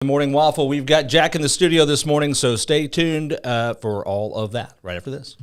Morning Waffle. We've got Jack in the studio this morning, so stay tuned for all of that right after this.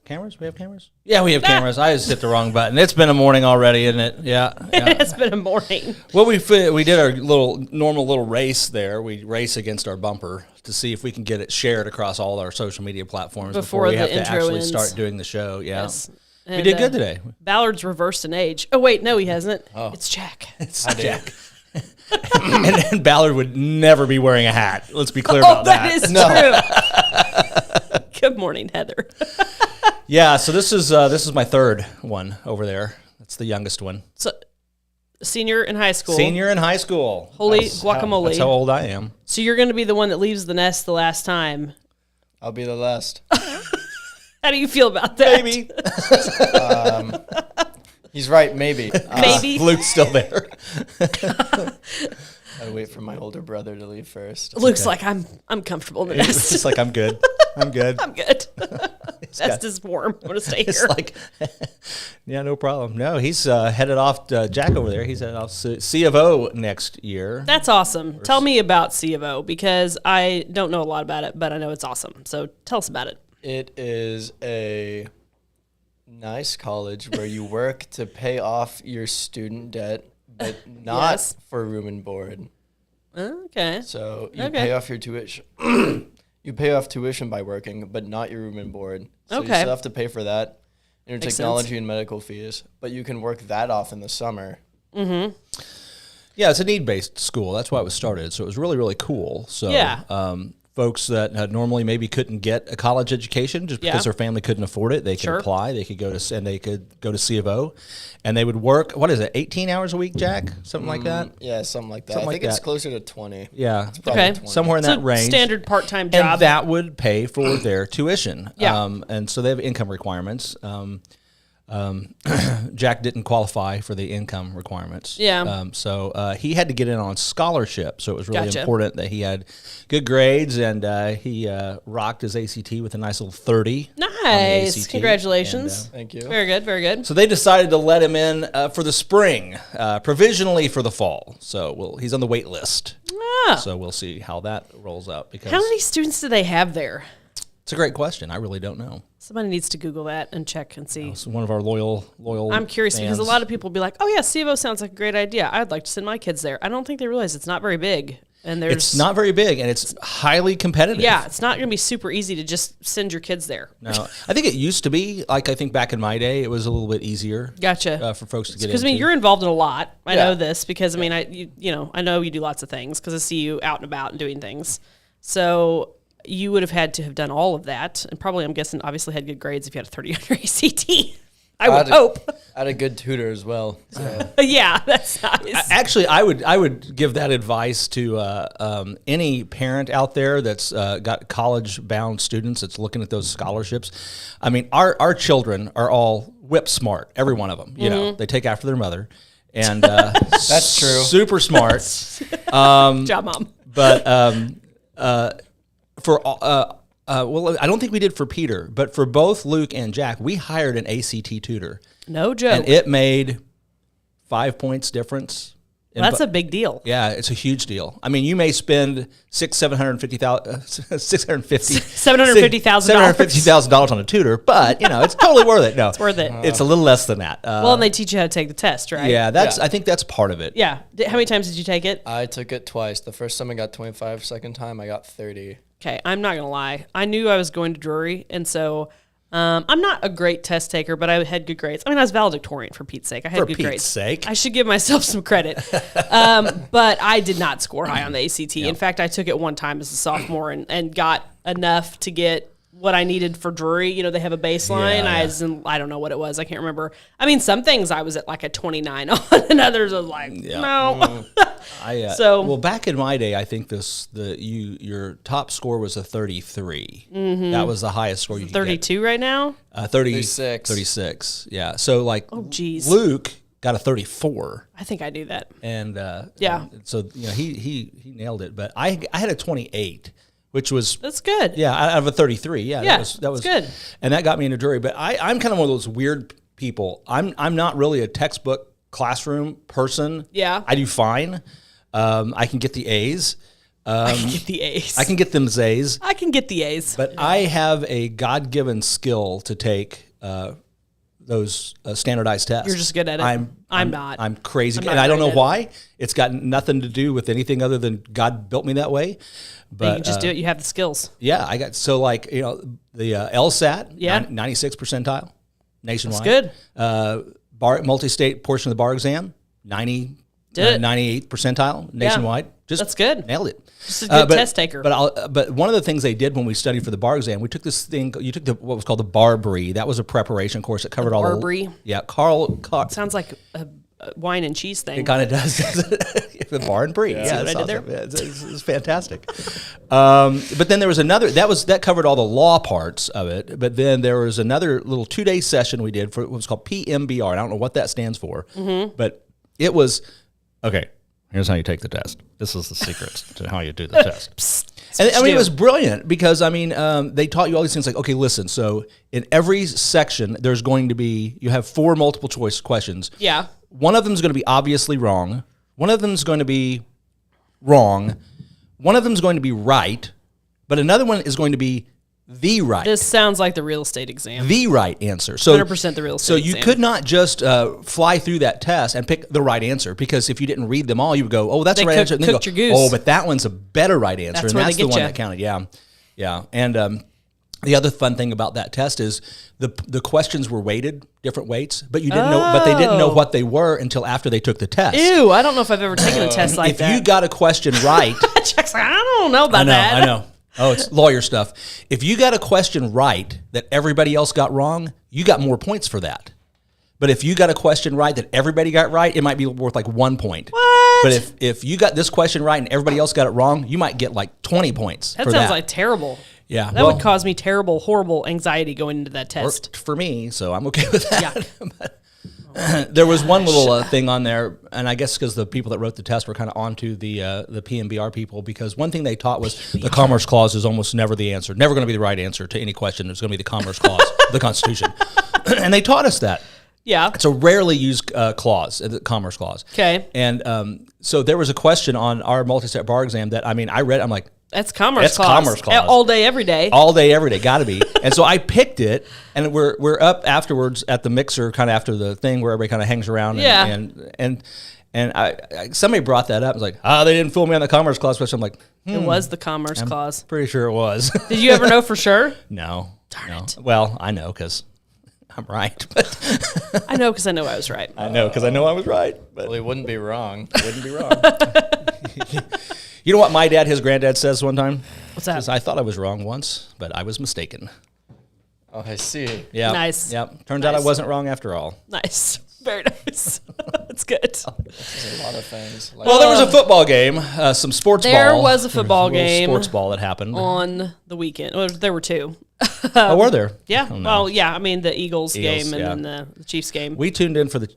Cameras? We have cameras? Yeah, we have cameras. I just hit the wrong button. It's been a morning already, isn't it? Yeah. It's been a morning. Well, we did our normal little race there. We race against our bumper to see if we can get it shared across all our social media platforms before we have to actually start doing the show. Yeah. Yes. And, we did good today. Ballard's reversed in age. Oh, wait, no, he hasn't. Oh. It's Jack. It's Jack. and Ballard would never be wearing a hat. Let's be clear about that. That is true. Good morning, Heather. Yeah, so this is my third one over there. That's the youngest one. So, senior in high school. Senior in high school. Holy guacamole. That's how old I am. So you're going to be the one that leaves the nest the last time. I'll be the last. How do you feel about that? Maybe. He's right, maybe. Maybe. Luke's still there. I'll wait for my older brother to leave first. Luke's like, I'm comfortable in the nest. It's like, I'm good. I'm good. I'm good. Nest is warm. I'm going to stay it's here. Like, yeah, no problem. No, he's headed off, Jack over there. He's headed off C of O next year. That's awesome. Tell me about C of O, because I don't know a lot about it, but I know it's awesome. So tell us about it. It is a nice college where you work to pay off your student debt, but not for room and board. Okay. So you pay off your tuition. You pay off tuition by working, but not your room and board. So you still have to pay for that, and your technology and medical fees, but you can work that off in the summer. Mm-hmm. Yeah, it's a need-based school. That's why it was started. So it was really, really cool. So folks that normally maybe couldn't get a college education just because their family couldn't afford it, they could apply. They could go to C of O, and they would work. What is it? 18 hours a week, Jack? Something like that. Yeah, something like that. I think it's closer to 20. Yeah, it's probably 20. Somewhere in that range. Standard part-time job, and that would pay for their tuition. Yeah, and so they have income requirements. Jack didn't qualify for the income requirements. Yeah. So he had to get in on scholarship. So it was really important that he had good grades, and he rocked his ACT with a nice little 30. Nice. Congratulations. And, thank you. Very good. Very good. So they decided to let him in for the spring, provisionally for the fall. So he's on the wait list. Ah. So we'll see how that rolls out. Because how many students do they have there? It's a great question. I really don't know. Somebody needs to Google that and check and see. One of our loyal I'm curious fans. because a lot of people will be like, oh, yeah, C of O sounds like a great idea. I'd like to send my kids there. I don't think they realize it's not very big. And it's not very big, and it's highly competitive. Yeah, it's not going to be super easy to just send your kids there. No, I think it used to be. Like, I think back in my day, it was a little bit easier. Gotcha. For folks to get into. Because, I mean, you're involved in a lot. I know this because, I mean, I know you do lots of things because I see you out and about and doing things. So you would have had to have done all of that, and probably, I'm guessing, obviously had good grades if you had a 30 on your ACT. I would hope. I had a good tutor as well. So. Yeah, that's nice. Actually, I would give that advice to any parent out there that's got college-bound students that's looking at those scholarships. I mean, our children are all whip smart, every one of them. You know, they take after their mother. And that's true. Super smart. Good job, Mom. But well, I don't think we did for Peter, but for both Luke and Jack, we hired an ACT tutor. No joke. And it made 5 points difference. Well, that's a big deal. Yeah, it's a huge deal. I mean, you may spend $750,000 on a tutor, but you know it's totally worth it. No, it's worth it. It's a little less than that. Well, and they teach you how to take the test, right? Yeah, I think that's part of it. Yeah. How many times did you take it? I took it twice. The first time I got 25. Second time I got 30. Okay, I'm not gonna lie. I knew I was going to Drury, and so. I'm not a great test taker, but I had good grades. I mean, I was valedictorian for Pete's sake. I had good grades. For Pete's sake. I should give myself some credit. But I did not score high on the ACT. Yep. In fact, I took it one time as a sophomore and got enough to get what I needed for Drury. You know, they have a baseline. I don't know what it was. I can't remember. I mean, some things I was at like a 29 on, and others I was like, no. Well, back in my day, I think your top score was a 33. Mm-hmm. That was the highest score you could 32 get. Right now? 36. 36. Yeah. So like, Luke got a 34. I think I do that. And so you know he nailed it, but I had a 28. Which was that's good. Yeah, out of a 33. Yeah, that was good, and that got me into Drury. But I'm kind of one of those weird people. I'm not really a textbook classroom person. Yeah, I do fine. I can get the A's. I can get the A's. I can get them A's. I can get the A's. But I have a God-given skill to take those standardized tests. You're just good at it. I'm not. I'm crazy, and I don't know why. It's got nothing to do with anything other than God built me that way. But you just do it. You have the skills. Yeah, I got the LSAT, 96th percentile nationwide. That's good. Multi-state portion of the bar exam, 98th percentile nationwide. Yeah, that's good. Nailed it. Just a good test taker. But one of the things they did when we studied for the bar exam, we took this thing. You took what was called the Barbry. That was a preparation course that covered all the Barbry. Yeah, Carl. Sounds like a wine and cheese thing. It kind of does. The bar and brie. Yeah, that's what I did there. It's fantastic. But then there was another that covered all the law parts of it. But then there was another little 2-day session we did for what was called PMBR. I don't know what that stands for, but it was okay. Here's how you take the test. This is the secret to how you do the test. And I mean, it was brilliant because I mean, they taught you all these things like, okay, listen. So in every section, there's going to be you have 4 multiple choice questions. Yeah. One of them is going to be obviously wrong. One of them is going to be wrong. One of them is going to be right, but another one is going to be the right. This sounds like the real estate exam. The right answer. So 100% the real estate exam. So you could not just fly through that test and pick the right answer because if you didn't read them all, you would go, "Oh, that's the right answer." And then you go, your goose. "Oh, but that one's a better right answer," that's and that's the one you. that counted. Yeah, yeah. And the other fun thing about that test is the questions were weighted different weights, but you didn't know. But they didn't know what they were until after they took the test. Ew! I don't know if I've ever taken a test like that. If you got a question right, Chuck's like, I don't know about that. I know. Oh, it's lawyer stuff. If you got a question right that everybody else got wrong, you got more points for that. But if you got a question right that everybody got right, it might be worth like 1 point. What? But if you got this question right and everybody else got it wrong, you might get like 20 points for that. That sounds like terrible. Yeah. That would cause me terrible, horrible anxiety going into that test. Worked for me, so I'm okay with that. There was one little thing on there, and I guess because the people that wrote the test were kind of onto the PMBR people, because one thing they taught was the Commerce Clause is almost never the answer, never going to be the right answer to any question. It's going to be the Commerce Clause of the Constitution. And they taught us that. Yeah. It's a rarely used clause, the Commerce Clause. Okay. And so there was a question on our multi-step bar exam that, I mean, I read, I'm like, that's Commerce Clause. Commerce Clause. All day, every day. All day, every day. Got to be. And so I picked it, and we're up afterwards at the mixer, kind of after the thing where everybody kind of hangs around. And I somebody brought that up. I was like, they didn't fool me on the Commerce Clause question. I'm like, It was the Commerce Clause. Pretty sure it was. Did you ever know for sure? No. Darn it. Well, I know because I'm right. But I know because I know I was right. I know because I know I was right. But well, he wouldn't be wrong. Wouldn't be wrong. You know what my dad, his granddad, says one time? What's that? He says, I thought I was wrong once, but I was mistaken. Oh, I see. Yeah. Nice. Yep. Turns out I wasn't wrong after all. Nice. Very nice. That's good. There's a lot of things. Well, there was a football game, some sports ball. There was a football game. Sports ball that happened on the weekend. Well, there were two. Oh, were there? Yeah. Well, yeah. I mean, the Eagles game and then the Chiefs game. We tuned in for the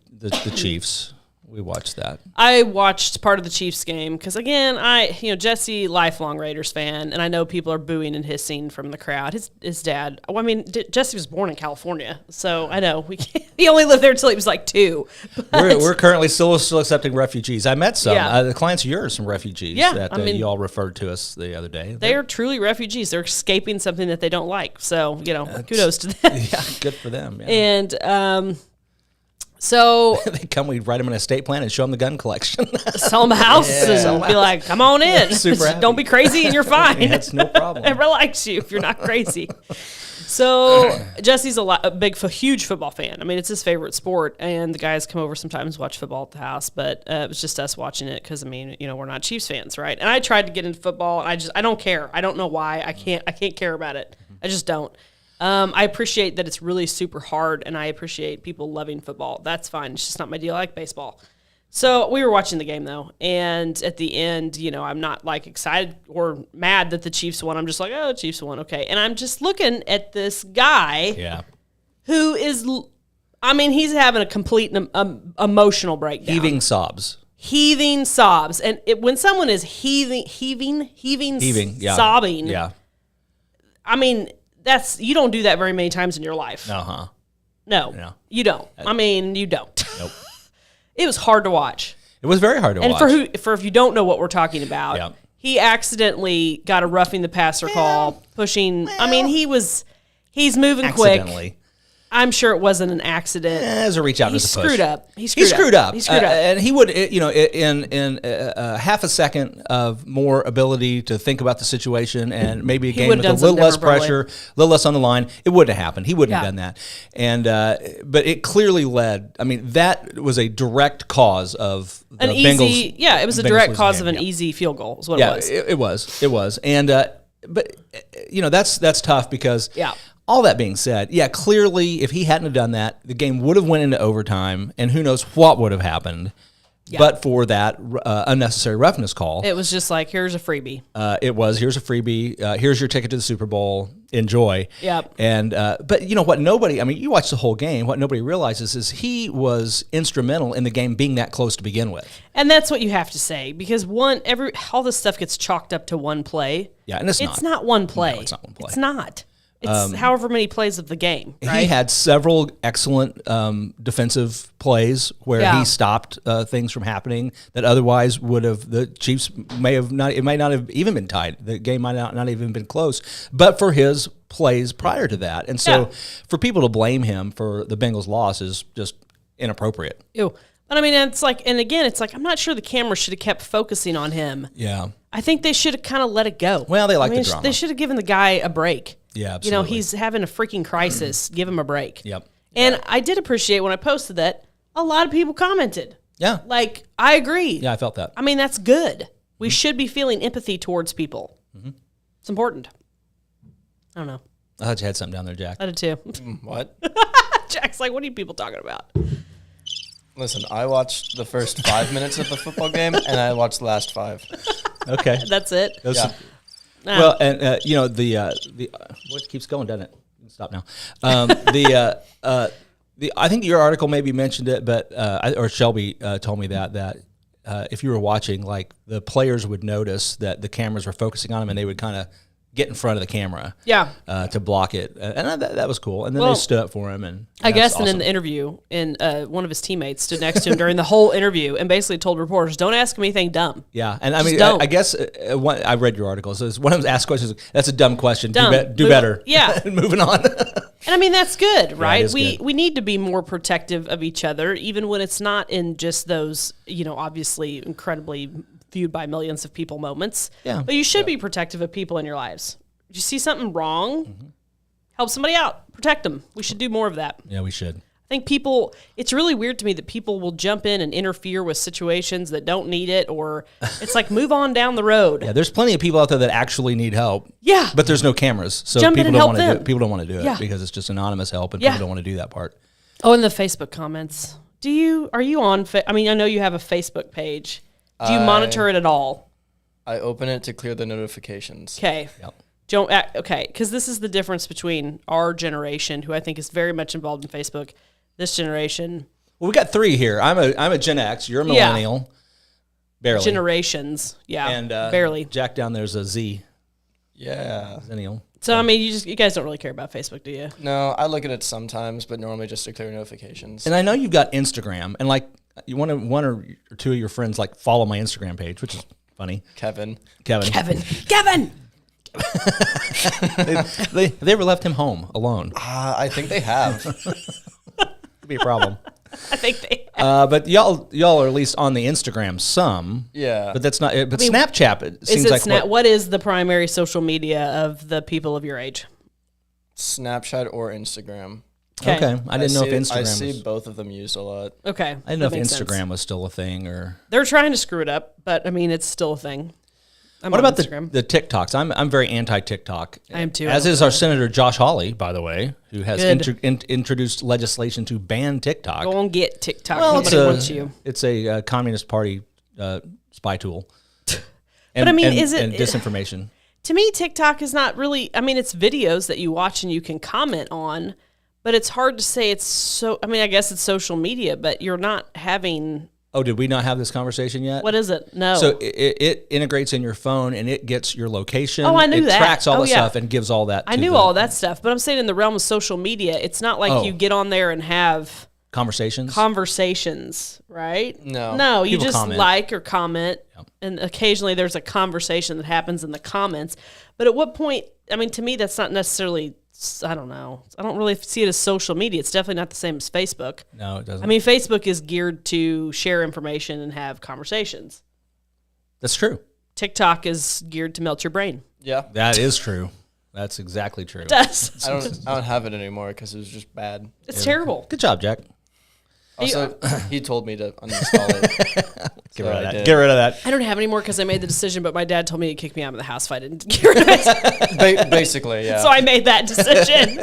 Chiefs. We watched that. I watched part of the Chiefs game because, again, Jesse, lifelong Raiders fan, and I know people are booing and hissing from the crowd. His dad, Jesse was born in California, so I know he only lived there until he was like 2. We're currently still accepting refugees. I met some. The clients of yours, some refugees that you all referred to us the other day. They are truly refugees. They're escaping something that they don't like. So, kudos to them. Yeah, good for them. Yeah. And so they come, we write them an estate plan and show them the gun collection. Sell them a house and be like, come on in. Super happy. Don't be crazy and you're fine. That's no problem. Everyone likes you if you're not crazy. So Jesse's a huge football fan. I mean, it's his favorite sport, and the guys come over sometimes watch football at the house, but it was just us watching it because, we're not Chiefs fans, right? And I tried to get into football, and I don't care. I don't know why. I can't care about it. I just don't. I appreciate that it's really super hard, and I appreciate people loving football. That's fine. It's just not my deal. I like baseball. So we were watching the game, though, and at the end, I'm not, excited or mad that the Chiefs won. I'm just like, oh, Chiefs won, okay. And I'm just looking at this guy who is, he's having a complete emotional breakdown. Heaving sobs. And when someone is heaving, sobbing, you don't do that very many times in your life. Uh-huh. No, you don't. You don't. Nope. It was hard to watch. It was very hard to watch. And for if you don't know what we're talking about, he accidentally got a roughing the passer call, pushing. He's moving quick. I'm sure it wasn't an accident. As a reach out, he screwed up. He screwed up. And he would, in half a second of more ability to think about the situation and maybe a game with a little less pressure, a little less on the line, it wouldn't have happened. He wouldn't have done that. And but it clearly led. that was a direct cause of the Bengals. Yeah, it was a direct cause of an easy field goal. Is what it was. It was. And but that's tough because. Yeah. All that being said, clearly, if he hadn't have done that, the game would have went into overtime, and who knows what would have happened. But for that unnecessary roughness call. It was just like, here's a freebie. Here's a freebie. Here's your ticket to the Super Bowl. Enjoy. Yep. And but what nobody, you watch the whole game, what nobody realizes is he was instrumental in the game being that close to begin with. And that's what you have to say, because all this stuff gets chalked up to one play. Yeah, and it's not one play. No, it's not one play. It's not. It's however many plays of the game, right? He had several excellent defensive plays where he stopped things from happening that otherwise would have, the Chiefs it might not have even been tied. The game might not even been close, but for his plays prior to that. And so for people to blame him for the Bengals' loss is just inappropriate. Ew. But it's like, and again, it's like, I'm not sure the camera should have kept focusing on him. Yeah. I think they should have kind of let it go. Well, they like the drama. They should have given the guy a break. Yeah, absolutely. He's having a freaking crisis. Give him a break. Yep. And I did appreciate when I posted that, a lot of people commented. Yeah. I agree. Yeah, I felt that. That's good. We should be feeling empathy towards people. Mm-hmm. It's important. I don't know. I thought you had something down there, Jack. I did too. What? Jack's like, what are you people talking about? Listen, I watched the first 5 minutes of the football game, and I watched the last 5. Okay. That's it? Yeah. Well, and the what keeps going, doesn't it? Stop now. I think your article maybe mentioned it, but or Shelby told me that if you were watching, the players would notice that the cameras were focusing on them, and they would kind of get in front of the camera, to block it, and that was cool. And then they stood up for him, and I guess. Awesome. And in the interview, one of his teammates stood next to him during the whole interview, and basically told reporters, "Don't ask him anything dumb." Yeah, and I guess I read your article. So one of them asked questions. That's a dumb question. Do better. Yeah, moving on. And that's good, right? Good. We need to be more protective of each other, even when it's not in just those, obviously incredibly viewed by millions of people moments. Yeah. But you should be protective of people in your lives. If you see something wrong, help somebody out. Protect them. We should do more of that. Yeah, we should. I think it's really weird to me that people will jump in and interfere with situations that don't need it, or it's like, move on down the road. Yeah, there's plenty of people out there that actually need help. Yeah. But there's no cameras. So Jump in and help them. People don't want to do it because it's just anonymous help, and people don't want to do that part. Oh, and the Facebook comments. Are you on, I mean, I know you have a Facebook page. Do you monitor it at all? I open it to clear the notifications. Okay. Yep. Okay, because this is the difference between our generation, who I think is very much involved in Facebook, this generation. Well, we got 3 here. I'm a Gen X. You're a millennial. Yeah. Barely. Generations. Yeah. And barely. Jack down there's a Z. Yeah. Millennial. So I mean, you guys don't really care about Facebook, do you? No, I look at it sometimes, but normally just to clear notifications. And I know you've got Instagram, and like one or two of your friends like follow my Instagram page, which is funny. Kevin. They ever left him home alone? I think they have. Could be a problem. I think they have. But y'all are at least on the Instagram some. Yeah. But that's not. But Snapchat, it seems like. What is the primary social media of the people of your age? Snapchat or Instagram. Okay. I didn't know if Instagram. I see both of them used a lot. Okay. I didn't know if Instagram was still a thing or. They're trying to screw it up, but I mean, it's still a thing. What about the TikToks? I'm very anti-TikTok. I am too. As is our Senator Josh Hawley, by the way, who has introduced legislation to ban TikTok. Go and get TikTok. Well, nobody wants you. It's a Communist Party spy tool. But I mean, is it and disinformation? To me, TikTok is not really. I mean, it's videos that you watch and you can comment on, but it's hard to say it's so. I mean, I guess it's social media, but you're not having. Oh, did we not have this conversation yet? What is it? No. So it integrates in your phone and it gets your location. Oh, I knew that. It tracks all the stuff and gives all that. I knew all that stuff, but I'm saying in the realm of social media, it's not like you get on there and have conversations, right? No, you just comment. Like or comment, and occasionally there's a conversation that happens in the comments. But at what point? I mean, to me, that's not necessarily. I don't know. I don't really see it as social media. It's definitely not the same as Facebook. No, it doesn't. I mean, Facebook is geared to share information and have conversations. That's true. TikTok is geared to melt your brain. Yeah. That is true. That's exactly true. It does. I don't have it anymore because it was just bad. It's terrible. Good job, Jack. Also, he told me to uninstall it. Get rid of that. I don't have it anymore because I made the decision, but my dad told me he'd kick me out of the house if I didn't get rid of it. Basically, yeah. So I made that decision.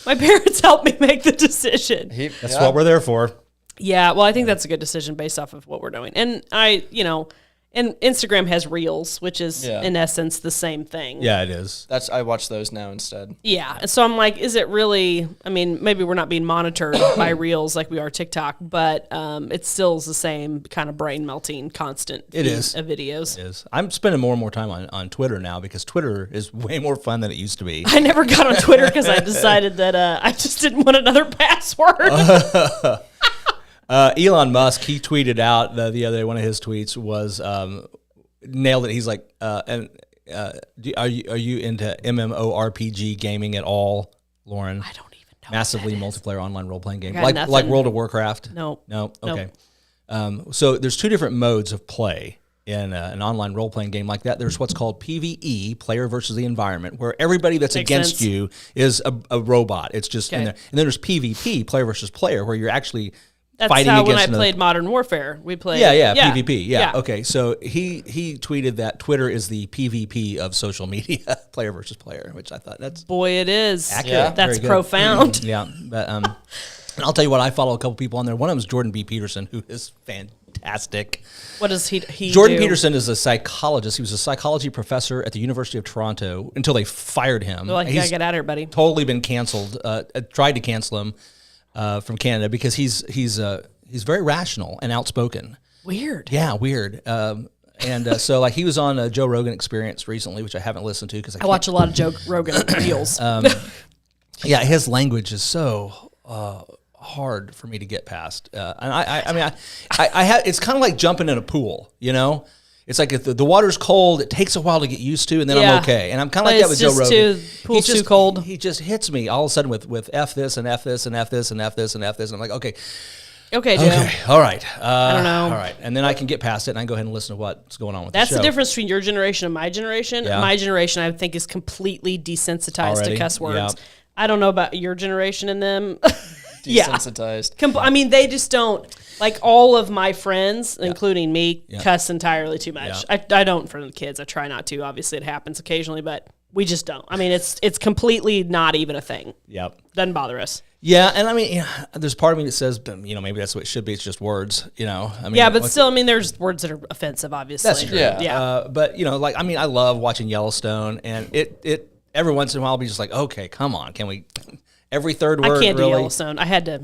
My parents helped me make the decision. That's what we're there for. Yeah, well, I think that's a good decision based off of what we're doing. And and Instagram has Reels, which is in essence the same thing. Yeah, it is. I watch those now instead. Yeah, and so I'm like, is it really? I mean, maybe we're not being monitored by Reels like we are TikTok, but it still is the same kind of brain melting, constant feed of videos. It is. I'm spending more and more time on Twitter now because Twitter is way more fun than it used to be. I never got on Twitter because I decided that I just didn't want another password. Elon Musk, he tweeted out the other day, one of his tweets was nailed it. He's like, are you into MMORPG gaming at all, Lauren? I don't even know. Massively multiplayer online role-playing game. Like World of Warcraft? No. No? Okay. So there's 2 different modes of play in an online role-playing game like that. There's what's called PvE, player versus the environment, where everybody that's against you is a robot. It's just in there. And then there's PvP, player versus player, where you're actually fighting how against when I played Modern Warfare, we played. Yeah, PvP. Yeah. Okay. So he tweeted that Twitter is the PvP of social media, player versus player, which I thought that's it is accurate. Yeah. That's profound. Yeah, but and I'll tell you what, I follow a couple people on there. One of them is Jordan B. Peterson, who is fantastic. What does he Jordan do? Peterson is a psychologist. He was a psychology professor at the University of Toronto until they fired him. They're like, you gotta get out of here, buddy. Totally been canceled. Tried to cancel him from Canada because he's very rational and outspoken. Weird. Yeah, weird. So like he was on a Joe Rogan Experience recently, which I haven't listened to because I watch a lot of Joe Rogan deals. Yeah, his language is so hard for me to get past, and I mean, it's kind of like jumping in a pool, you know. It's like if the water's cold, it takes a while to get used to, and then I'm okay. And I'm kind of like that with Joe Rogan. Pool's too cold. He just hits me all of a sudden with F this and F this and F this and F this and F this, and I'm like, okay, Joe. Okay, all right. I don't know. All right, and then I can get past it, and I can go ahead and listen to what's going on with That's the show. The difference between your generation and my generation. Yeah. My generation, I think, is completely desensitized to cuss words. Yeah. I don't know about your generation and them. Desensitized. Yeah. I mean, they just don't. Like all of my friends, including me, cuss entirely too much. Yeah. I don't in front of the kids. I try not to. Obviously, it happens occasionally, but we just don't. I mean, it's completely not even a thing. Yep. Doesn't bother us. Yeah, and I mean, there's part of me that says, maybe that's what it should be. It's just words, I mean, yeah, but still, I mean, there's words that are offensive, obviously. That's true. Yeah. But I love watching Yellowstone, and it every once in a while I'll be just like, okay, come on, can we? Every third word. I can't really? do Yellowstone. I had to.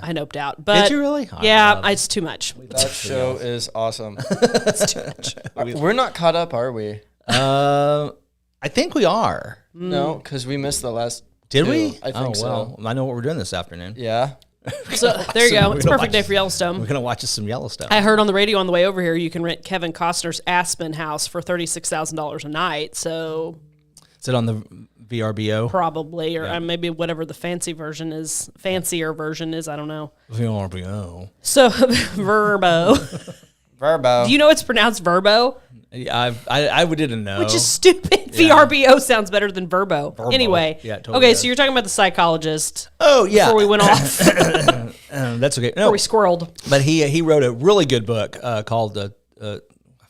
I noped out. But did you really? It's too much. That show is awesome. It's too much. We're not caught up, are we? I think we are. No, because we missed the last. Did we? I think so. I know what we're doing this afternoon. Yeah. So there you go. It's a perfect day for Yellowstone. We're gonna watch some Yellowstone. I heard on the radio on the way over here you can rent Kevin Costner's Aspen house for $36,000 a night. So is it on the VRBO? Probably, or maybe whatever the fancier version is. I don't know. VRBO. So Verbo. Verbo. Do you know it's pronounced Verbo? I didn't know. Which is stupid. Yeah. VRBO sounds better than Verbo. Anyway. Yeah, totally. Okay, so you're talking about the psychologist. Oh, yeah. Before we went off. That's okay. Before we squirreled. But he wrote a really good book called I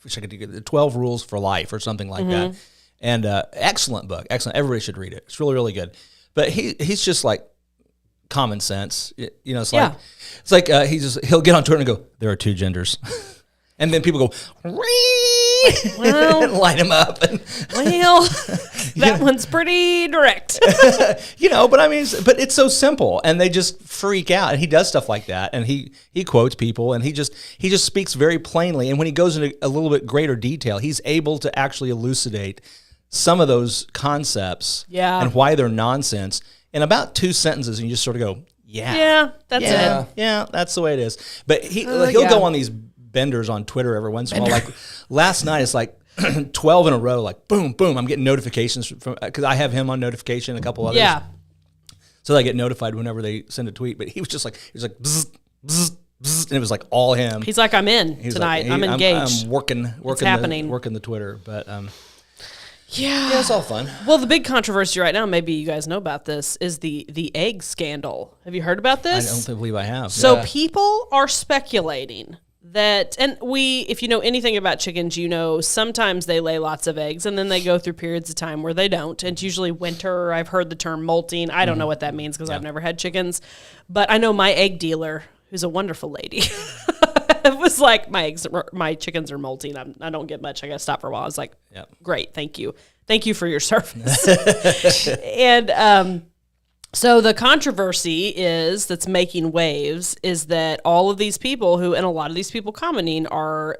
wish I could get the 12 Rules for Life or something like that. And excellent book. Excellent. Everybody should read it. It's really, really good. But he's just like common sense. It's like he'll get on Twitter and go, there are two genders. And then people go, well, light him up. That one's pretty direct. But I mean, but it's so simple, and they just freak out. And he does stuff like that, and he quotes people, and he just speaks very plainly. And when he goes into a little bit greater detail, he's able to actually elucidate some of those concepts and why they're nonsense in about 2 sentences, and you just sort of go, that's it. Yeah, that's the way it is. But he'll go on these benders on Twitter every once in a while. Like last night, it's like 12 in a row, like boom, boom. I'm getting notifications from because I have him on notification, a couple others. Yeah. So I get notified whenever they send a tweet. But he was like, bzz, bzz, bzz, and it was like all him. He's like, I'm in tonight. I'm engaged. I'm working the Twitter, but yeah, it's all fun. Well, the big controversy right now, maybe you guys know about this, is the egg scandal. Have you heard about this? I don't believe I have. So people are speculating that, and if you know anything about chickens, sometimes they lay lots of eggs and then they go through periods of time where they don't. And it's usually winter. I've heard the term molting. I don't know what that means because I've never had chickens. But I know my egg dealer, who's a wonderful lady, it was like, my chickens are molting. I don't get much. I got to stop for a while. I was like, great, thank you. Thank you for your service. And so the controversy that's making waves is that all of these people and a lot of these people commenting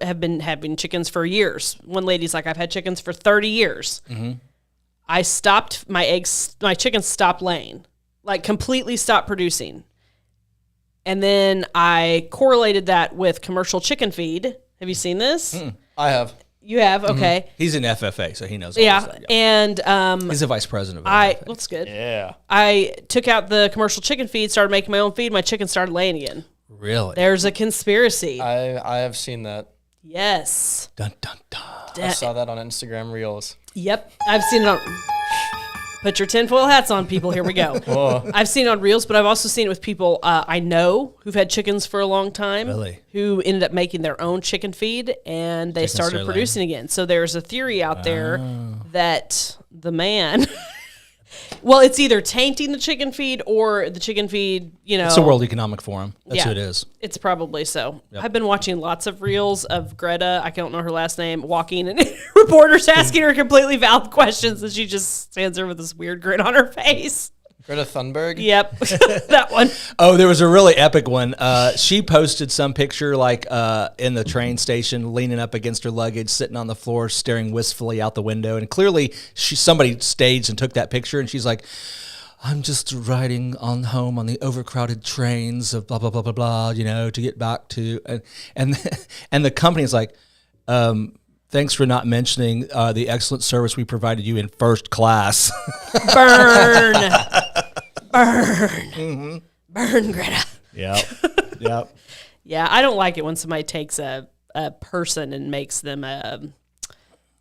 have been having chickens for years. One lady's like, I've had chickens for 30 years. Mm-hmm. I stopped my chickens stopped laying, like completely stopped producing. And then I correlated that with commercial chicken feed. Have you seen this? I have. You have? Okay. Mm-hmm. He's in FFA, so he knows all this stuff. And he's the vice president of FFA. That's good. Yeah. I took out the commercial chicken feed, started making my own feed. My chickens started laying again. Really? There's a conspiracy. I have seen that. Yes. Dun, dun, dun. I saw that on Instagram Reels. Yep. I've seen it on... Put your tinfoil hats on, people. Here we go. Whoa. I've seen it on Reels, but I've also seen it with people I know who've had chickens for a long time. Really? Who ended up making their own chicken feed, and they started producing again. So there's a theory out there that the man... Well, it's either tainting the chicken feed or the chicken feed, It's the World Economic Forum. That's who it is. It's probably so. Yep. I've been watching lots of reels of Greta, I don't know her last name, walking and reporters asking her completely valid questions, and she just stands there with this weird grin on her face. Greta Thunberg? Yep, that one. Oh, there was a really epic one. She posted some picture in the train station, leaning up against her luggage, sitting on the floor, staring wistfully out the window. And clearly somebody staged and took that picture. And she's like, I'm just riding home on the overcrowded trains of blah, blah, blah, blah, blah, to get back to. And the company's like, thanks for not mentioning the excellent service we provided you in first class. Burn. Mm-hmm. Burn, Greta. Yep. Yeah, I don't like it when somebody takes a person and makes them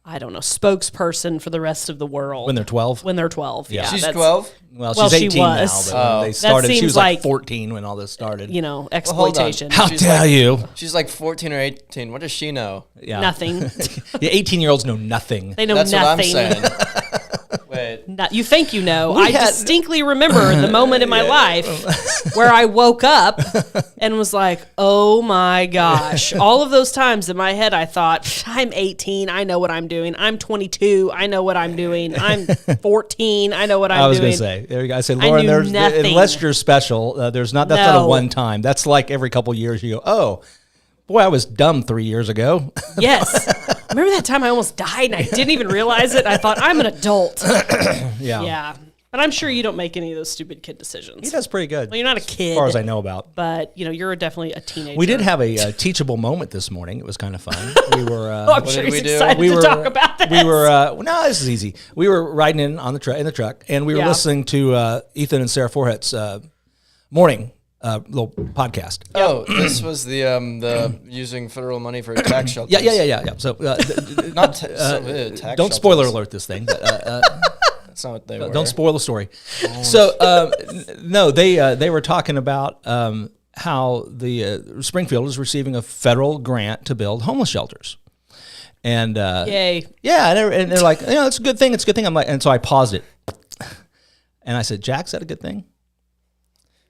spokesperson for the rest of the world. When they're 12? When they're 12, yeah. She's 12? Well, she's 18 now, but when they started, she was like 14 when all this started. Exploitation. How dare you? She's like 14 or 18. What does she know? Yeah. Nothing. Yeah, 18-years-olds know nothing. They know nothing. That's what I'm saying. Wait. you think you know. I distinctly remember the moment in my life where I woke up and was like, oh my gosh. All of those times in my head, I thought, I'm 18. I know what I'm doing. I'm 22. I know what I'm doing. I'm 14. I know what I'm doing. I was going to say, there you go. I said, Lauren, unless you're special, that's not a one time. That's like every couple years you go, oh, boy, I was dumb 3 years ago. Yes. Remember that time I almost died and I didn't even realize it? I thought, I'm an adult. Yeah. But I'm sure you don't make any of those stupid kid decisions. He does pretty good. Well, you're not a kid. As far as I know about. But, you're definitely a teenager. We did have a teachable moment this morning. It was kind of fun. We were... I'm sure he's excited to talk about this. No, this is easy. We were riding in the truck, and we were listening to Ethan and Sarah Forhet's morning little podcast. Oh, this was the using federal money for tax shelters. Yeah. So tax don't spoiler alert this thing. But, that's not what they were. Don't spoil the story. So no, they were talking about how the Springfield is receiving a federal grant to build homeless shelters. And yay. Yeah, and they're like, it's a good thing. It's a good thing. I'm like, and so I paused it, and I said, Jack, is that a good thing?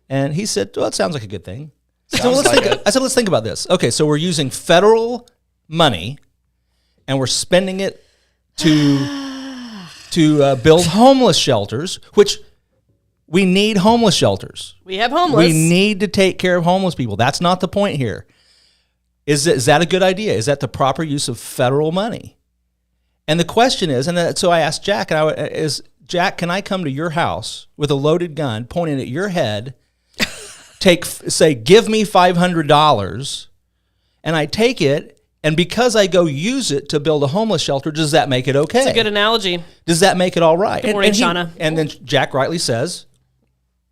And he said, well, it sounds like a good thing. I said, let's think about this. Okay, so we're using federal money, and we're spending it to build homeless shelters, which we need homeless shelters. We have homeless. We need to take care of homeless people. That's not the point here. Is that a good idea? Is that the proper use of federal money? And the question is, so I asked Jack, Jack, can I come to your house with a loaded gun pointing at your head, say, give me $500, and I take it, and because I go use it to build a homeless shelter, does that make it okay? It's a good analogy. Does that make it all right? Good morning, Shauna. And then Jack rightly says,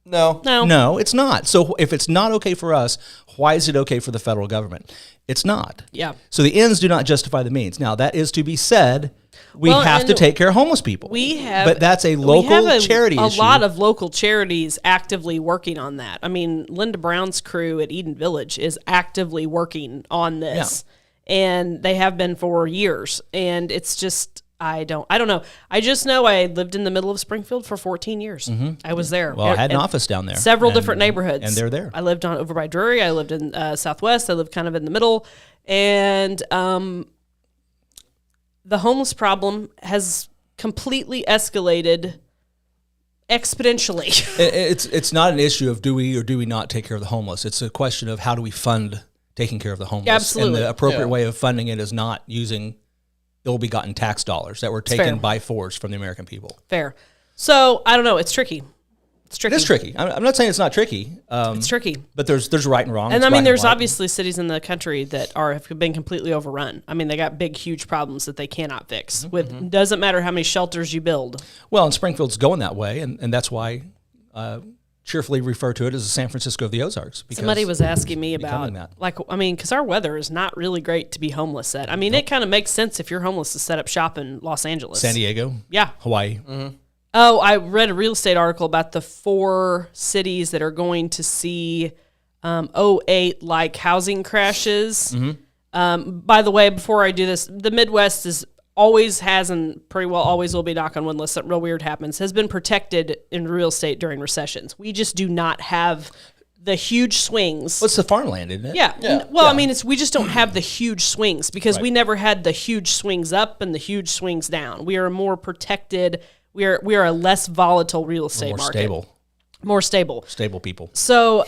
No, it's not. So if it's not okay for us, why is it okay for the federal government? It's not. Yeah. So the ends do not justify the means. Now, that is to be said. We have to take care of homeless people. But that's a local charity issue. A lot of local charities actively working on that. I mean, Linda Brown's crew at Eden Village is actively working on this. Yeah. And they have been for years. And it's just, I don't know. I just know I lived in the middle of Springfield for 14 years. Mm-hmm. I was there. Well, I had an office down there. Several different neighborhoods. And they're there. I lived over by Drury. I lived in Southwest. I lived kind of in the middle. And the homeless problem has completely escalated exponentially. It's not an issue of do we or do we not take care of the homeless. It's a question of how do we fund taking care of the homeless. Absolutely. And the appropriate way of funding it is not using ill-begotten tax dollars that were taken by force from the American people. Fair. So, I don't know. It's tricky. It is tricky. I'm not saying it's not tricky. It's tricky. But there's right and wrong. And I mean, there's obviously cities in the country that have been completely overrun. I mean, they got big, huge problems that they cannot fix. Mm-hmm. Doesn't matter how many shelters you build. Well, and Springfield's going that way, and that's why cheerfully refer to it as the San Francisco of the Ozarks. Somebody was asking me about, because our weather is not really great to be homeless at. I mean, It kind of makes sense if you're homeless to set up shop in Los Angeles. San Diego. Yeah. Hawaii. Mm-hmm. Oh, I read a real estate article about the 4 cities that are going to see 2008-like housing crashes. Mm-hmm. By the way, before I do this, the Midwest always has and pretty well always will be, knock on wood, unless something real weird happens, has been protected in real estate during recessions. We just do not have the huge swings. Well, it's the farmland, isn't it? Yeah. Well, I mean, we just don't have the huge swings because we never had the huge swings up and the huge swings down. We are more protected. We are a less volatile real estate market. More stable. Stable people. So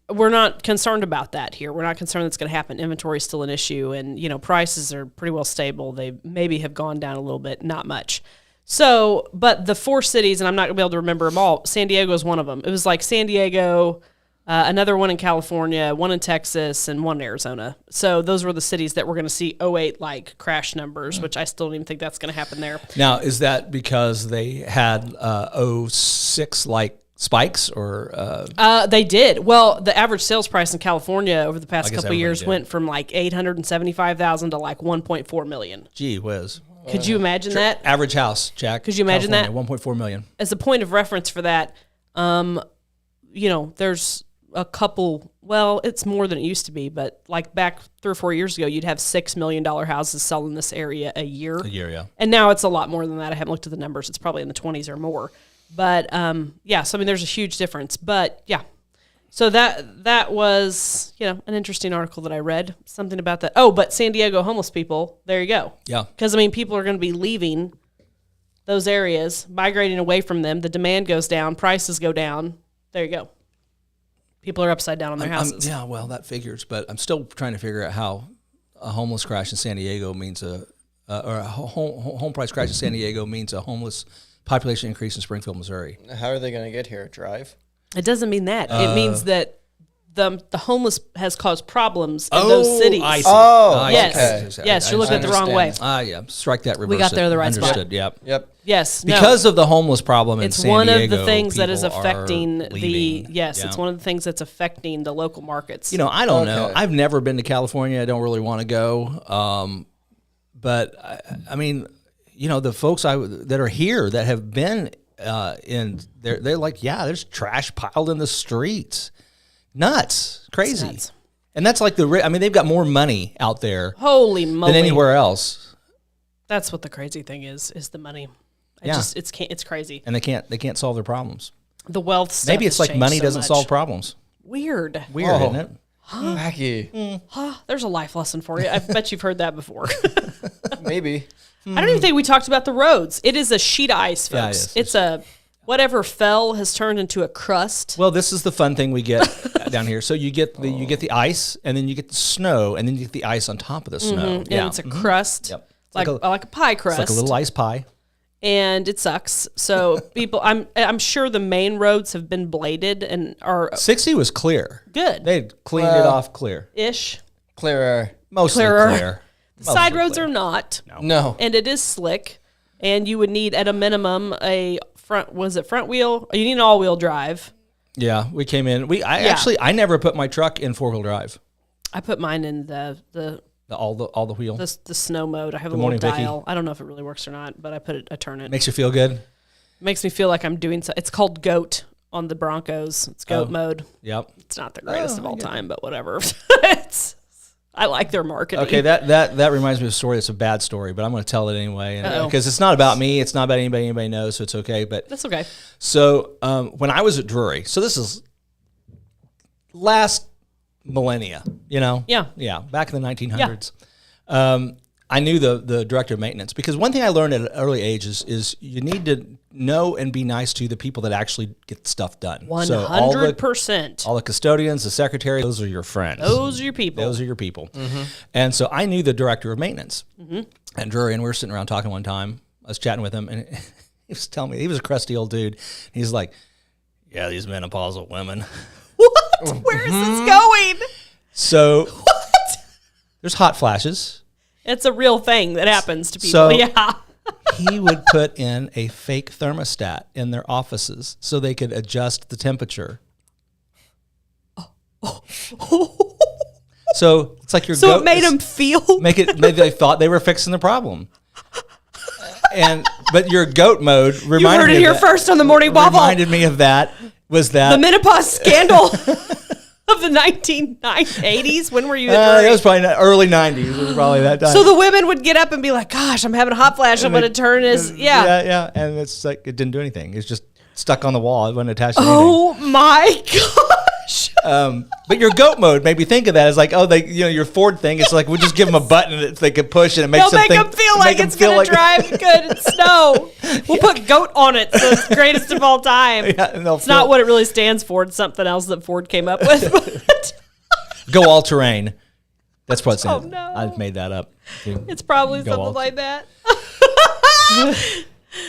we're not concerned about that here. We're not concerned that's going to happen. Inventory is still an issue, and prices are pretty well stable. They maybe have gone down a little bit, not much. So, but the 4 cities, and I'm not going to be able to remember them all. San Diego is one of them. It was like San Diego, another one in California, one in Texas, and one in Arizona. So those were the cities that we're going to see 2008-like crash numbers, which I still don't even think that's going to happen there. Now, is that because they had 2006-like spikes, or they did? Well, the average sales price in California over the past couple of years went from like $875,000 to like $1.4 million. Gee whiz. Could you imagine that? Average house, Jack. Could you imagine California, that? $1.4 million. As a point of reference for that, there's a couple, well, it's more than it used to be, but like back 3 or 4 years ago, you'd have $6 million houses sell in this area a year. Yeah. And now it's a lot more than that. I haven't looked at the numbers. It's probably in the 20s or more. But yeah, so I mean, there's a huge difference. But yeah, so that was, you know, an interesting article that I read. Something about that. Oh, but San Diego homeless people, there you go. Yeah. Because I mean, people are going to be leaving those areas, migrating away from them. The demand goes down, prices go down. There you go. People are upside down on their houses. Yeah, well, that figures, but I'm still trying to figure out how a homeless crash in San Diego means or a home price crash in San Diego means a homeless population increase in Springfield, Missouri. How are they going to get here? Drive? It doesn't mean that. It means that the homeless has caused problems in those cities. I see. Oh, yes. okay. Yes, you're looking at it the wrong way. Yeah. Strike that, reverse. We got there the right Understood. spot. Yep. Yes. Because of the homeless problem in San Diego. It's one of the things that is affecting it's it's one of the things that's affecting the local markets. You know, I don't know. I've never been to California. I don't really want to go. But I mean, you know, the folks that are here that have been they're like, yeah, there's trash piled in the streets. Nuts. Crazy. Nuts. And that's like they've got more money out there. Holy moly. Than anywhere else. That's what the crazy thing is the money. It's crazy. And they can't solve their problems. The wealth stuff. Maybe it's like money doesn't solve problemls. Weird, isn't it? Wacky. There's a life lesson for you. I bet you've heard that before. Maybe. I don't even think we talked about the roads. It is a sheet of ice, folks. Yeah, it's a whatever fell has turned into a crust. Well, this is the fun thing we get down here. So you get the ice, and then you get the snow, and then you get the ice on top of the snow. And it's a crust. Yep. Like a pie crust. It's like a little ice pie. And it sucks. So people, I'm sure the main roads have been bladed and are 60 was clear. Good. They cleaned it off clear. Ish. Clearer. Mostly clear. The side roads are not. No. And it is slick. And you would need at a minimum a front wheel? You need an all-wheel drive. Yeah, we came in. I never put my truck in 4-wheel drive. I put mine in the all the wheel. The snow mode. I have a little dial. I don't know if it really works or not, but I turn it. Makes you feel good? Makes me feel like I'm doing so. It's called GOAT on the Broncos. It's GOAT mode. Yep. It's not the greatest of all time, but whatever. I like their marketing. Okay, that reminds me of a story that's a bad story, but I'm going to tell it anyway. Because it's not about me. It's not about anybody knows, so it's okay. But that's okay. So when I was at Drury, so this is last millennia, you know? Yeah, back in the 1900s. Yeah. I knew the director of maintenance because one thing I learned at an early age is you need to know and be nice to the people that actually get stuff done. 100%. All the custodians, the secretary, those are your friends. Those are your people. Mm-hmm. And so I knew the director of maintenance at Drury, and we were sitting around talking one time. I was chatting with him, and he was telling me, he was a crusty old dude. He's like, yeah, these menopausal women. What? Where is this going? So there's hot flashes. It's a real thing that happens to people. So yeah. He would put in a fake thermostat in their offices so they could adjust the temperature. So it's like your So it made them feel. They thought they were fixing the problem. But your goat mode reminded me. You heard it here first on the Morning Waffle. Reminded me of that. Was that the menopause scandal of the 1980s? When were you at It was probably early 90s. It was probably that time. So the women would get up and be like, gosh, I'm having a hot flash. I'm going to turn this. Yeah. And it's like, it didn't do anything. It's just stuck on the wall. It wasn't attached to anything. Oh my gosh. But your goat mode made me think of that. It's like, your Ford thing. It's like, we'll just give them a button that they can push and it makes them feel like it's going to drive good in snow. We'll put goat on it, so it's the greatest of all time. Yeah, it's not what it really stands for. It's something else that Ford came up with. Go all terrain. That's what it's in. Oh, no. I've made that up. It's probably something like that.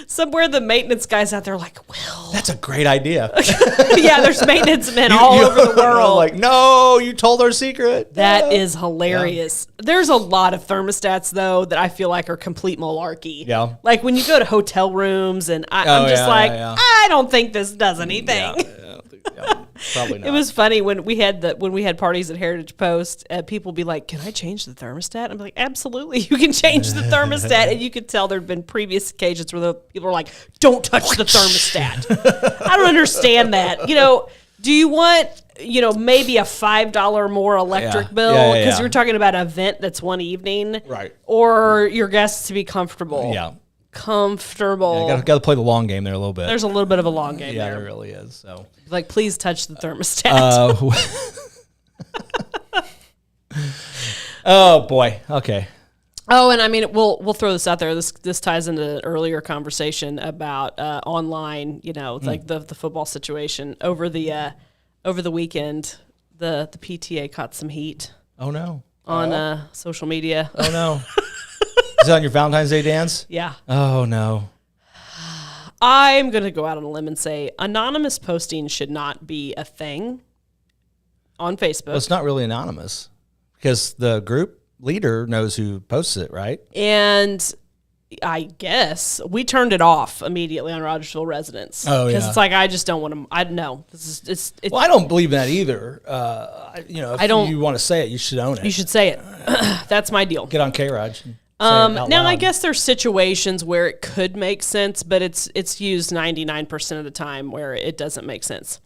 Somewhere the maintenance guys out there are like, Will. That's a great idea. Yeah, there's maintenance men all over the world. Like, no, you told our secret. That is hilarious. Yeah. There's a lot of thermostats, though, that I feel like are complete malarkey. Yeah. Like when you go to hotel rooms and I'm just I don't think this does anything. Yeah, probably not. It was funny when we had parties at Heritage Post. People be like, "Can I change the thermostat?" I'm like, "Absolutely, you can change the thermostat." And you could tell there'd been previous occasions where the people were like, "Don't touch the thermostat." I don't understand that. Do you want maybe a $5 more electric bill because you're talking about an event that's one evening. Right. Or your guests to be comfortable. Yeah. Comfortable. Got to play the long game there a little bit. There's a little bit of a long game there. Yeah, there really is. So, like, please touch the thermostat. Oh boy. Okay. Oh, and I mean, we'll throw this out there. This ties into an earlier conversation about online. Like the football situation over the weekend. The PTA caught some heat. Oh no. On social media. Oh no. Is that on your Valentine's Day dance? Yeah. Oh no. I'm going to go out on a limb and say anonymous posting should not be a thing on Facebook. Well, it's not really anonymous because the group leader knows who posts it, right? And I guess we turned it off immediately on Rogersville residents. Oh, yeah. Because it's like, I just don't want to. I know. It's well, I don't believe that either. If you want to say it, you should own it. You should say it. That's my deal. Get on K-ROG. Now, I guess there's situations where it could make sense, but it's used 99% of the time where it doesn't make sense.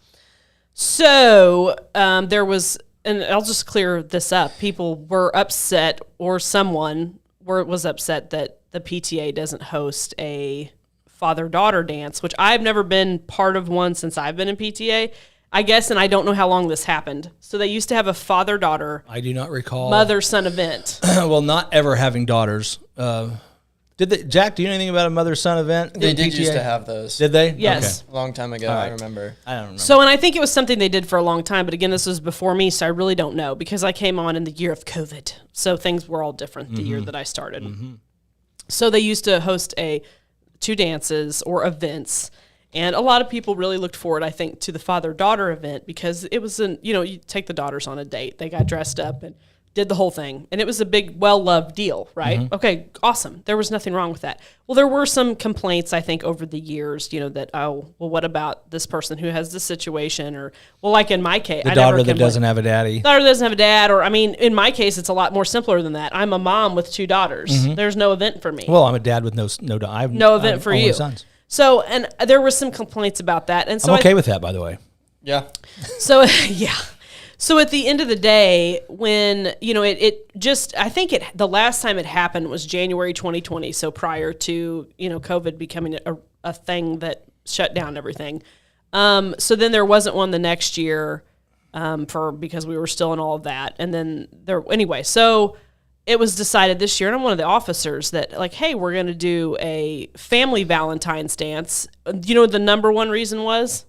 So there was, and I'll just clear this up. People were upset, or someone was upset that the PTA doesn't host a father-daughter dance, which I've never been part of one since I've been in PTA. I guess, and I don't know how long this happened. So they used to have a father-daughter. I do not recall. Mother-son event. Well, not ever having daughters. Jack, do you know anything about a mother-son event? They did used to have those. Did they? Yes. Okay. A long time ago, right. I remember. I don't remember. So, and I think it was something they did for a long time, but again, this was before me, so I really don't know because I came on in the year of COVID. So things were all different the year that I started. Mm-hmm. So they used to host two dances or events. And a lot of people really looked forward, I think, to the father-daughter event because it was you take the daughters on a date. They got dressed up and did the whole thing. And it was a big, well-loved deal, right? Mm-hmm. Okay, awesome. There was nothing wrong with that. Well, there were some complaints, I think, over the years, that, what about this person who has this situation? Or, well, like in my case, the daughter that doesn't have a daddy. The daughter that doesn't have a dad. Or, I mean, in my case, it's a lot more simpler than that. I'm a mom with two daughters. Mm-hmm. There's no event for me. Well, I'm a dad with no I have no event for you. Sons. So, and there was some complaints about that. And so I'm okay with that, by the way. Yeah. So, yeah. So at the end of the day, when, I think the last time it happened was January 2020. So prior to, COVID becoming a thing that shut down everything. So then there wasn't one the next year because we were still in all of that. And then so it was decided this year, and I'm one of the officers, that like, hey, we're going to do a family Valentine's dance. The number one reason was?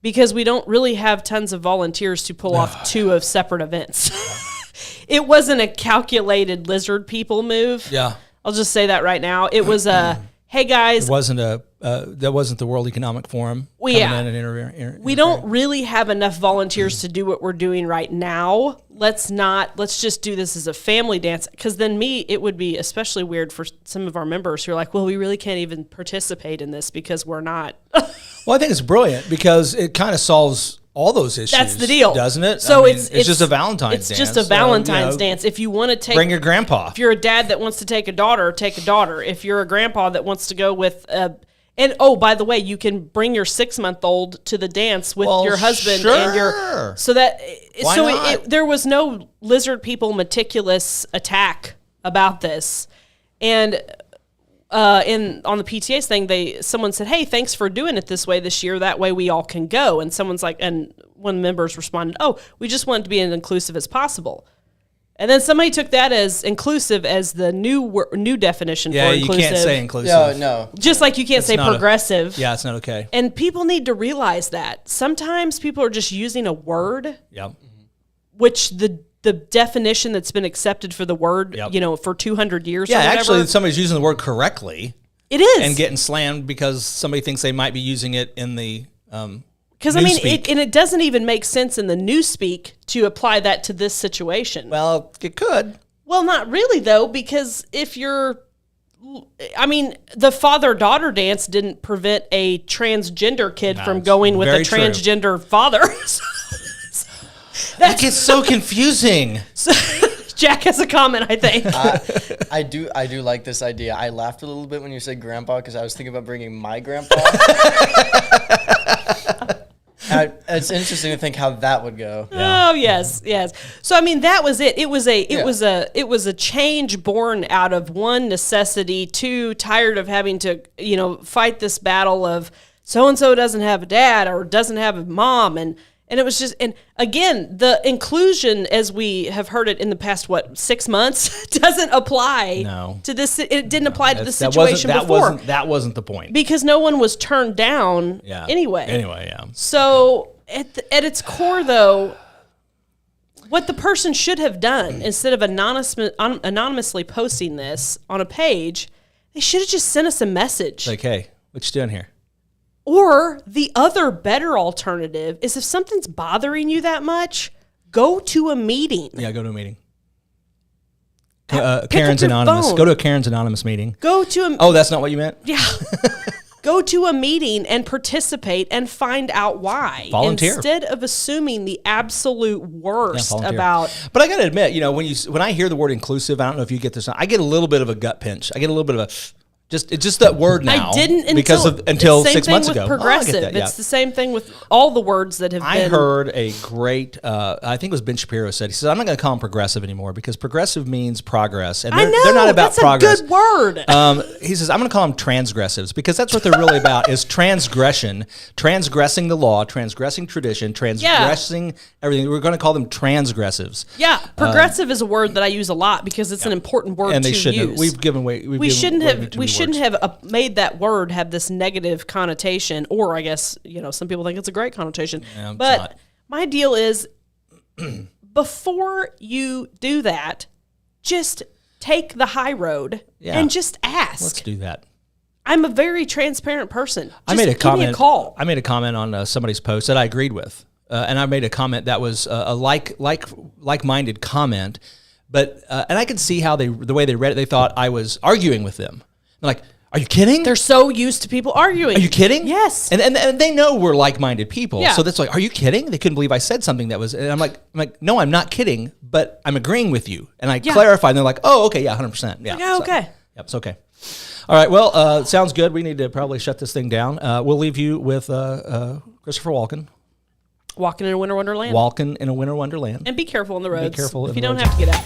Because we don't really have tons of volunteers to pull off two of separate events. It wasn't a calculated lizard people move. Yeah. I'll just say that right now. It was hey guys. It wasn't that wasn't the World Economic Forum. We don't really have enough volunteers to do what we're doing right now. Let's just do this as a family dance. Because then it would be especially weird for some of our members who are like, well, we really can't even participate in this because we're not. Well, I think it's brilliant because it kind of solves all those issues. That's the deal, doesn't it? So it's just a Valentine's dance. It's just a Valentine's dance. If you want to bring your grandpa. If you're a dad that wants to take a daughter, take a daughter. If you're a grandpa that wants to go with and by the way, you can bring your 6-month-old to the dance with your husband and your there was no lizard people meticulous attack about this. And on the PTA's thing, someone said, hey, thanks for doing it this way this year. That way we all can go. And someone's like, and one of the members responded, oh, we just want it to be as inclusive as possible. And then somebody took that as inclusive as the new definition for inclusive. Yeah, you can't say inclusive. No. Just like you can't say progressive. It's not okay. And people need to realize that. Sometimes people are just using a word, which the definition that's been accepted for the word, for 200 years. Yeah, actually, somebody's using the word correctly. It is, and getting slammed because somebody thinks they might be using it in the because it doesn't even make sense in the newspeak to apply that to this situation. Well, it could. Well, not really though, because the father-daughter dance didn't prevent a transgender kid from going with a transgender father. That gets so confusing. Jack has a comment, I think. I do like this idea. I laughed a little bit when you said grandpa because I was thinking about bringing my grandpa. It's interesting to think how that would go. Yeah. Oh yes. So I mean, that was it. It was a change born out of one necessity, two tired of having to fight this battle of so and so doesn't have a dad or doesn't have a mom and it was just, and again, the inclusion, as we have heard it in the past, 6 months, doesn't apply to this. It didn't apply to the situation before. That wasn't the point. Because no one was turned down anyway. Anyway. So at its core, though, what the person should have done, instead of anonymously posting this on a page, they should have just sent us a message. Like, hey, what you doing here? Or the other better alternative is if something's bothering you that much, go to a meeting. Yeah, go to a meeting. Karen's Anonymous. Go to a Karen's Anonymous meeting. Go to a... Oh, that's not what you meant? Yeah. Go to a meeting and participate and find out why. Volunteer. Instead of assuming the absolute worst about... But I got to admit, when I hear the word inclusive, I don't know if you get this, I get a little bit of a gut pinch. I get a little bit of a... it's just that word now. I didn't until 6 months ago. Progressive. It's the same thing with all the words that have been. I heard a great, I think it was Ben Shapiro said, he said, I'm not going to call them progressive anymore because progressive means progress. And they're not about progress. That's a good word. He says, I'm going to call them transgressives because that's what they're really about is transgression, transgressing the law, transgressing tradition, transgressing everything. We're going to call them transgressives. Yeah. Progressive is a word that I use a lot because it's an important word and to use. Have. We've given away. We shouldn't have made that word have this negative connotation, or I guess, some people think it's a great connotation. Yeah, but my deal is, before you do that, just take the high road and just ask. Let's do that. I'm a very transparent person. I made a comment. Give me a call. I made a comment on somebody's post that I agreed with, and I made a comment that was a like-minded comment. But and I could see how the way they read it, they thought I was arguing with them. They're like, "Are you kidding?" They're so used to people arguing. Are you kidding? Yes. And they know we're like-minded people. Yeah. So that's like, "Are you kidding?" They couldn't believe I said something that was. And I'm like, "No, I'm not kidding, but I'm agreeing with you." And I clarified, and they're like, "Oh, okay, yeah, 100%, yeah." Yeah, okay. Yep, it's okay. All right. Well, sounds good. We need to probably shut this thing down. We'll leave you with Christopher Walken. Walking in a winter wonderland. Walking in a winter wonderland. And be careful on the roads. Be careful if you don't have to get out.